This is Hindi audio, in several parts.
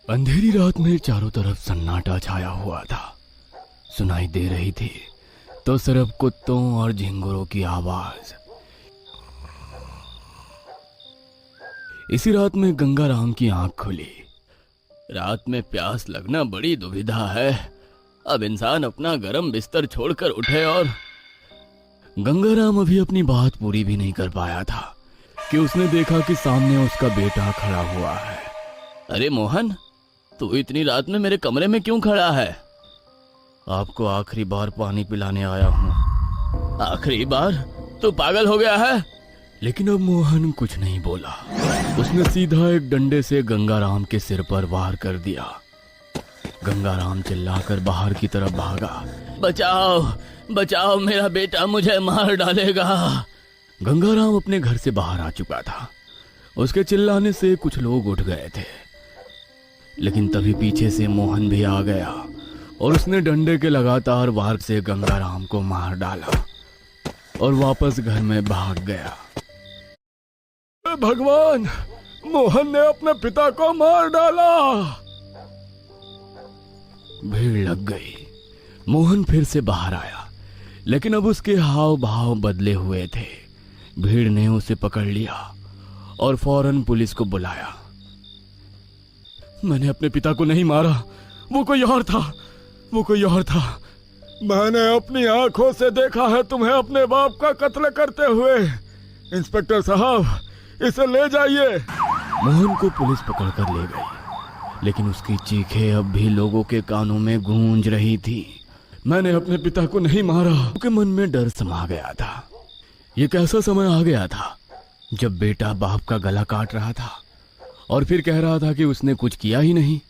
अंधेरी रात में चारों तरफ सन्नाटा छाया हुआ था। सुनाई दे रही थी तो सिर्फ कुत्तों और झिंगुरों की आवाज। इसी रात में गंगाराम की आंख खुली। रात में प्यास लगना बड़ी दुविधा है। अब इंसान अपना गर्म बिस्तर छोड़कर उठे और गंगाराम अभी अपनी बात पूरी भी नहीं कर पाया था कि उसने देखा कि सामने उसका बेटा खड़ा हुआ है। अरे मोहन, तू इतनी रात में मेरे कमरे में क्यों खड़ा है? आपको आखिरी बार पानी पिलाने आया हूँ। आखिरी बार? तू पागल हो गया है? लेकिन अब मोहन कुछ नहीं बोला। उसने सीधा एक डंडे से गंगाराम के सिर पर वार कर दिया। गंगाराम चिल्लाकर बाहर की तरफ भागा। बचाओ बचाओ, मेरा बेटा मुझे मार डालेगा। गंगाराम अपने घर से बाहर आ चुका था। उसके चिल्लाने से कुछ लोग उठ गए थे, लेकिन तभी पीछे से मोहन भी आ गया और उसने डंडे के लगातार वार से गंगाराम को मार डाला और वापस घर में भाग गया। भगवान, मोहन ने अपने पिता को मार डाला। भीड़ लग गई। मोहन फिर से बाहर आया, लेकिन अब उसके हाव भाव बदले हुए थे। भीड़ ने उसे पकड़ लिया और फौरन पुलिस को बुलाया। मैंने अपने पिता को नहीं मारा, वो कोई और था, वो कोई और था। मैंने अपनी आंखों से देखा है तुम्हें अपने बाप का कत्ल करते हुए। इंस्पेक्टर साहब, इसे ले जाइए। मोहन को पुलिस पकड़कर ले गई, लेकिन उसकी चीखें अब भी लोगों के कानों में गूंज रही थी। मैंने अपने पिता को नहीं मारा। उसके मन में डर समा गया था। ये कैसा समय आ गया था जब बेटा बाप का गला काट रहा था और फिर कह रहा था कि उसने कुछ किया ही नहीं।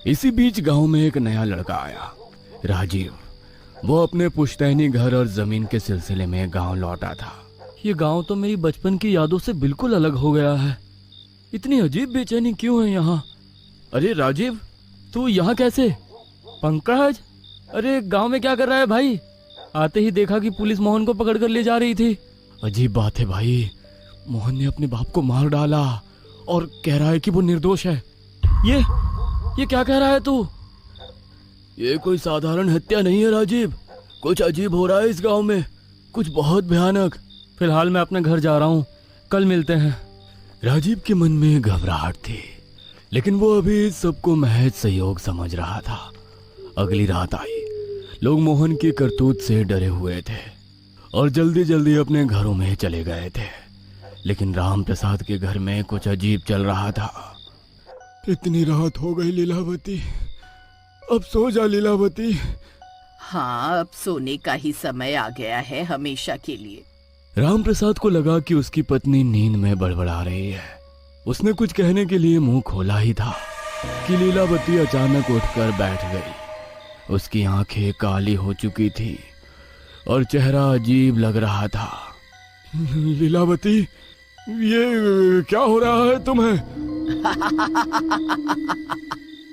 इसी बीच गांव में एक नया लड़का आया, राजीव। वो अपने पुश्तैनी घर और जमीन के सिलसिले में गांव लौटा था। ये गांव तो मेरी बचपन की यादों से बिल्कुल अलग हो गया है। इतनी अजीब बेचैनी क्यों है यहाँ? अरे राजीव, तू यहाँ कैसे? पंकज, अरे गांव में क्या कर रहा है भाई? आते ही देखा कि पुलिस मोहन को पकड़ कर ले जा रही थी। अजीब बात है भाई, मोहन ने अपने बाप को मार डाला और कह रहा है कि वो निर्दोष है। ये क्या कह रहा है तू? ये कोई साधारण हत्या नहीं है राजीव। कुछ अजीब हो रहा है इस गांव में, कुछ बहुत भयानक। फिलहाल मैं अपने घर जा रहा हूँ, कल मिलते हैं। राजीव के मन में घबराहट थी, लेकिन वो अभी सबको महज सहयोग समझ रहा था। अगली रात आई। लोग मोहन की करतूत से डरे हुए थे और जल्दी जल्दी अपने घरों में चले गए थे। लेकिन राम प्रसाद के घर में कुछ अजीब चल रहा था। इतनी रात हो गई लीलावती, अब सो जा लीलावती। हाँ, अब सोने का ही समय आ गया है, हमेशा के लिए। राम प्रसाद को लगा कि उसकी पत्नी नींद में बड़बड़ा रही है। उसने कुछ कहने के लिए मुंह खोला ही था कि लीलावती अचानक उठकर बैठ गई। उसकी आंखें काली हो चुकी थी और चेहरा अजीब लग रहा था। लीलावती, ये क्या हो रहा है तुम्हें?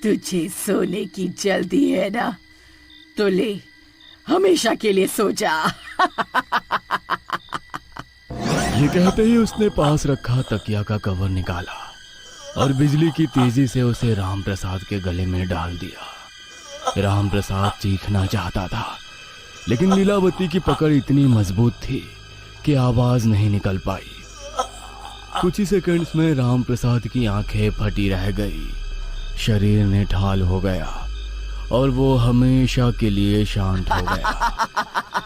तुझे सोने की जल्दी है ना, तो ले, हमेशा के लिए सो जा। ये कहते ही उसने पास रखा तकिया का कवर निकाला और बिजली की तेजी से उसे राम प्रसाद के गले में डाल दिया। राम प्रसाद चीखना चाहता था, लेकिन लीलावती की पकड़ इतनी मजबूत थी कि आवाज नहीं निकल पाई। कुछ ही सेकंड्स में राम प्रसाद की आंखें फटी रह गई, शरीर निठाल हो गया और वो हमेशा के लिए शांत हो गया।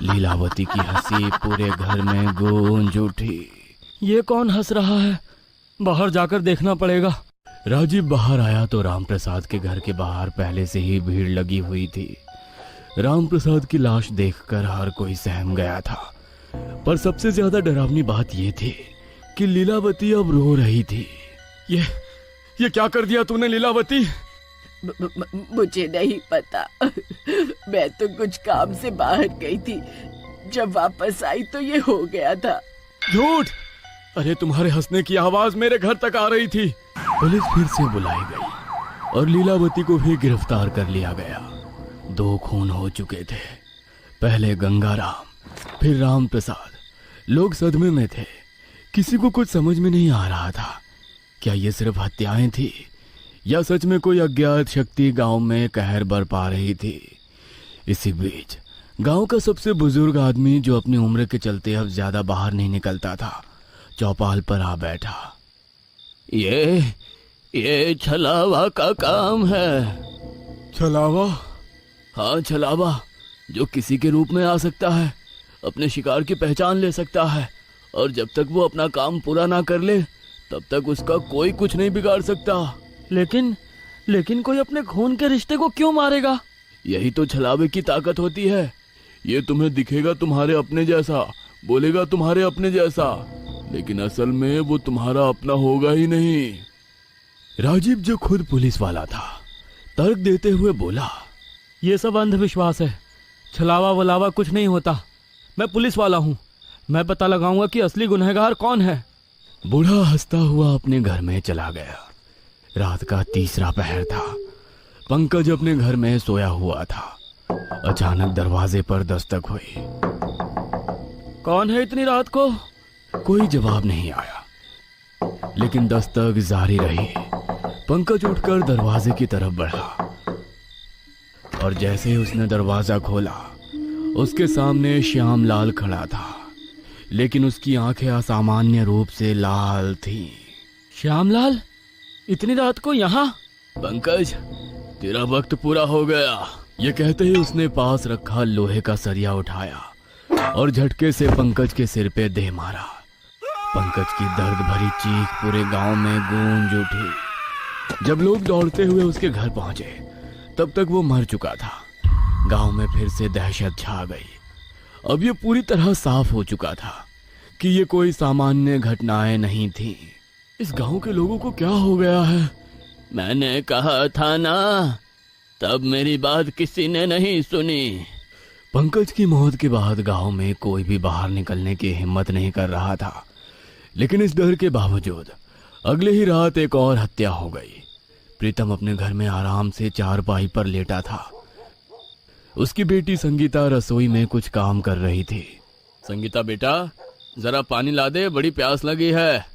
लीलावती की हंसी पूरे घर में गूंज उठी। ये कौन हंस रहा है? बाहर जाकर देखना पड़ेगा। राजीव बाहर आया तो राम प्रसाद के घर के बाहर पहले से ही भीड़ लगी हुई थी। राम प्रसाद की लाश देखकर हर कोई सहम गया था, पर सबसे ज्यादा डरावनी बात यह थी कि लीलावती अब रो रही थी। ये क्या कर दिया तूने लीलावती? मुझे नहीं पता। मैं तो कुछ काम से बाहर गई थी, जब वापस आई तो ये हो गया था। झूठ! अरे तुम्हारे हंसने की आवाज मेरे घर तक आ रही थी। पुलिस फिर से बुलाई गई और लीलावती को भी गिरफ्तार कर लिया गया। 2 खून हो चुके थे, पहले गंगाराम, फिर राम प्रसाद। लोग सदमे में थे, किसी को कुछ समझ में नहीं आ रहा था। क्या ये सिर्फ हत्याएं थी या सच में कोई अज्ञात शक्ति गांव में कहर बरपा रही थी। इसी बीच गांव का सबसे बुजुर्ग आदमी, जो अपनी उम्र के चलते अब ज्यादा बाहर नहीं निकलता था, चौपाल पर आ बैठा। ये छलावा का काम है। छलावा? हाँ, छलावा, जो किसी के रूप में आ सकता है, अपने शिकार की पहचान ले सकता है, और जब तक वो अपना काम पूरा ना कर ले तब तक उसका कोई कुछ नहीं बिगाड़ सकता। लेकिन कोई अपने खून के रिश्ते को क्यों मारेगा? यही तो छलावे की ताकत होती है। ये तुम्हें दिखेगा तुम्हारे अपने जैसा, बोलेगा तुम्हारे अपने जैसा, लेकिन असल में वो तुम्हारा अपना होगा ही नहीं। राजीव, जो खुद पुलिस वाला था, तर्क देते हुए बोला, ये सब अंधविश्वास है। छलावा वलावा कुछ नहीं होता। मैं पुलिस वाला हूँ, मैं पता लगाऊंगा कि असली गुनहगार कौन है। बूढ़ा हंसता हुआ अपने घर में चला गया। रात का तीसरा पहर था। पंकज अपने घर में सोया हुआ था। अचानक दरवाजे पर दस्तक हुई। कौन है इतनी रात को? कोई जवाब नहीं आया, लेकिन दस्तक जारी रही। पंकज उठकर दरवाजे की तरफ बढ़ा, और जैसे ही उसने दरवाजा खोला, उसके सामने श्यामलाल खड़ा था, लेकिन उसकी आंखें असामान्य रूप से लाल थीं। श्यामलाल, इतनी रात को यहाँ? पंकज, तेरा वक्त पूरा हो गया। ये कहते ही उसने पास रखा लोहे का सरिया उठाया और झटके से पंकज के सिर पे दे मारा। पंकज की दर्द भरी चीख पूरे गांव में गूंज उठी। जब लोग दौड़ते हुए उसके घर पहुंचे, तब तक वो मर चुका था। गांव में फिर से दहशत छा गई। अब ये पूरी तरह साफ हो चुका था कि ये कोई सामान्य घटनाएं नहीं थी। इस गांव के लोगों को क्या हो गया है? मैंने कहा था ना, तब मेरी बात किसी ने नहीं सुनी। पंकज की मौत के बाद गांव में कोई भी बाहर निकलने की हिम्मत नहीं कर रहा था, लेकिन इस डर के बावजूद अगले ही रात एक और हत्या हो गई। प्रीतम अपने घर में आराम से चारपाई पर लेटा था। उसकी बेटी संगीता रसोई में कुछ काम कर रही थी। संगीता बेटा, जरा पानी ला दे, बड़ी प्यास लगी है।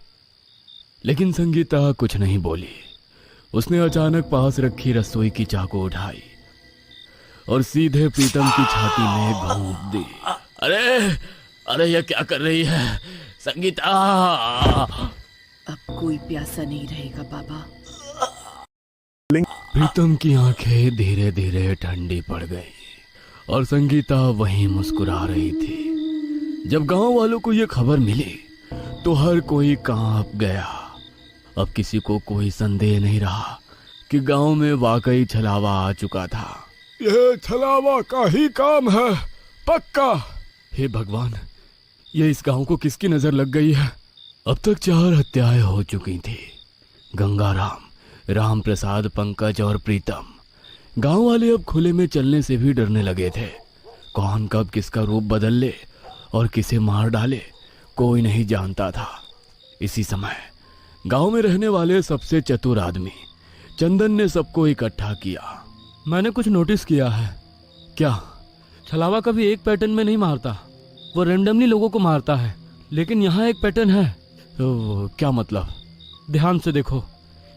लेकिन संगीता कुछ नहीं बोली। उसने अचानक पास रखी रसोई की चाकू उठाई और सीधे प्रीतम की छाती में घोंप दी। अरे ये क्या कर रही है संगीता? अब कोई प्यासा नहीं रहेगा बाबा। प्रीतम की आंखें धीरे धीरे ठंडी पड़ गई और संगीता वहीं मुस्कुरा रही थी। जब गांव वालों को यह खबर मिली तो हर कोई कांप गया। अब किसी को कोई संदेह नहीं रहा कि गांव में वाकई छलावा आ चुका था। यह छलावा का ही काम है, पक्का। हे भगवान, ये इस गांव को किसकी नजर लग गई है? अब तक 4 हत्याएं हो चुकी थी। गंगाराम, राम प्रसाद, पंकज और प्रीतम। गांव वाले अब खुले में चलने से भी डरने लगे थे। कौन कब किसका रूप बदल ले और किसे मार डाले, कोई नहीं जानता था। इसी समय गांव में रहने वाले सबसे चतुर आदमी चंदन ने सबको इकट्ठा किया। मैंने कुछ नोटिस किया है। क्या? छलावा कभी एक पैटर्न में नहीं मारता, वो रैंडमली लोगों को मारता है। लेकिन यहाँ एक पैटर्न है। तो क्या मतलब? ध्यान से देखो,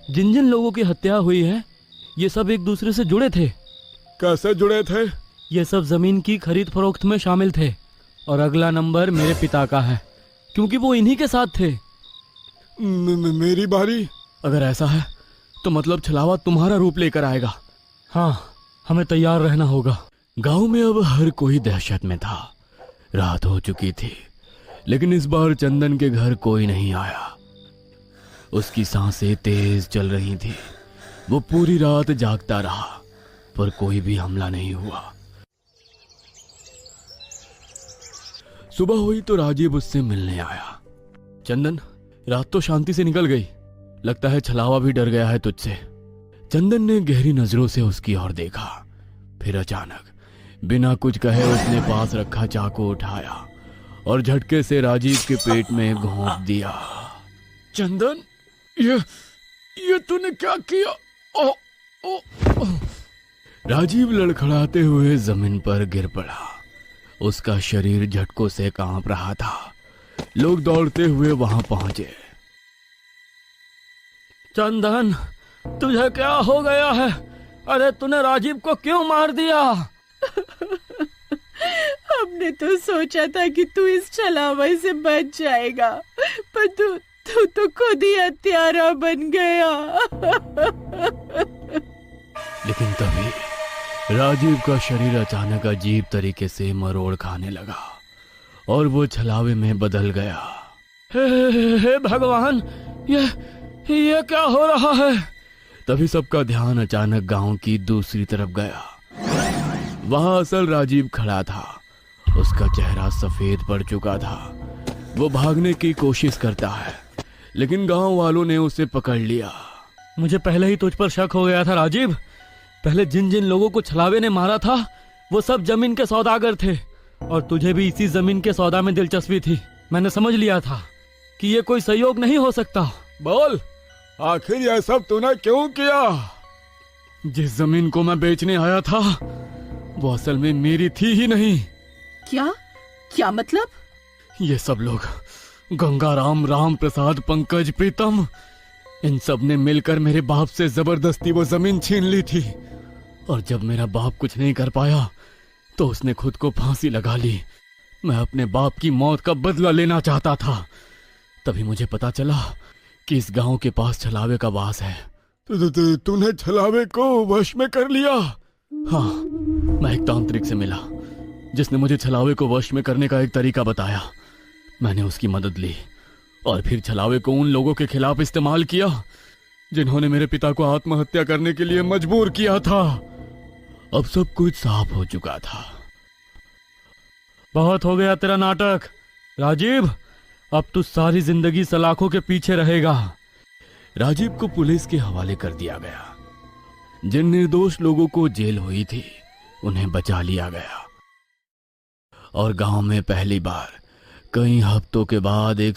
जिन जिन लोगों की हत्या हुई है, ये सब एक दूसरे से जुड़े थे। कैसे जुड़े थे? ये सब जमीन की खरीद फरोख्त में शामिल थे, और अगला नंबर मेरे पिता का है, क्योंकि वो इन्हीं के साथ थे। मेरी बारी? अगर ऐसा है तो मतलब छलावा तुम्हारा रूप लेकर आएगा। हाँ, हमें तैयार रहना होगा। गांव में अब हर कोई दहशत में था। रात हो चुकी थी, लेकिन इस बार चंदन के घर कोई नहीं आया। उसकी सांसें तेज चल रही थी। वो पूरी रात जागता रहा, पर कोई भी हमला नहीं हुआ। सुबह हुई तो राजीव उससे मिलने आया। चंदन, रात तो शांति से निकल गई, लगता है छलावा भी डर गया है तुझसे। चंदन ने गहरी नजरों से उसकी ओर देखा। फिर अचानक बिना कुछ कहे उसने पास रखा चाकू उठाया और झटके से राजीव के पेट में घोंप दिया। चंदन, ये तूने क्या किया? ओ। राजीव लड़खड़ाते हुए जमीन पर गिर पड़ा। उसका शरीर झटकों से कांप रहा था। लोग दौड़ते हुए वहां पहुंचे। चंदन, तुझे क्या हो गया है? अरे तूने राजीव को क्यों मार दिया? हमने तो सोचा था कि तू इस छलावे से बच जाएगा, पर तू तो खुद ही हत्यारा बन गया। लेकिन तभी राजीव का शरीर अचानक अजीब तरीके से मरोड़ खाने लगा और वो छलावे में बदल गया। हे भगवान, ये क्या हो रहा है? तभी सबका ध्यान अचानक गांव की दूसरी तरफ गया। वहां असल राजीव खड़ा था। उसका चेहरा सफेद पड़ चुका था। वो भागने की कोशिश करता है, लेकिन गांव वालों ने उसे पकड़ लिया। मुझे पहले ही तुझ पर शक हो गया था राजीव। पहले जिन जिन लोगों को छलावे ने मारा था वो सब जमीन के सौदागर थे, और तुझे भी इसी जमीन के सौदा में दिलचस्पी थी। मैंने समझ लिया था कि ये कोई सहयोग नहीं हो सकता। बोल, आखिर यह सब तूने क्यों किया? जिस जमीन को मैं बेचने आया था वो असल में मेरी थी ही नहीं। क्या मतलब? ये सब लोग, गंगाराम, राम प्रसाद, पंकज, प्रीतम, इन सब ने मिलकर मेरे बाप से जबरदस्ती वो जमीन छीन ली थी। और जब मेरा बाप कुछ नहीं कर पाया तो उसने खुद को फांसी लगा ली। मैं अपने बाप की मौत का बदला लेना चाहता था। तभी मुझे पता चला कि इस गांव के पास छलावे का वास है। तूने छलावे को वश में कर लिया? हाँ, मैं एक तांत्रिक से मिला जिसने मुझे छलावे को वश में करने का एक तरीका बताया। मैंने उसकी मदद ली और फिर छलावे को उन लोगों के खिलाफ इस्तेमाल किया जिन्होंने मेरे पिता को आत्महत्या करने के लिए मजबूर किया था। अब सब कुछ साफ हो चुका था। बहुत हो गया तेरा नाटक राजीव। अब तू सारी जिंदगी सलाखों के पीछे रहेगा। राजीव को पुलिस के हवाले कर दिया गया। जिन निर्दोष लोगों को जेल हुई थी उन्हें बचा लिया गया और गांव में पहली बार कई हफ्तों के बाद एक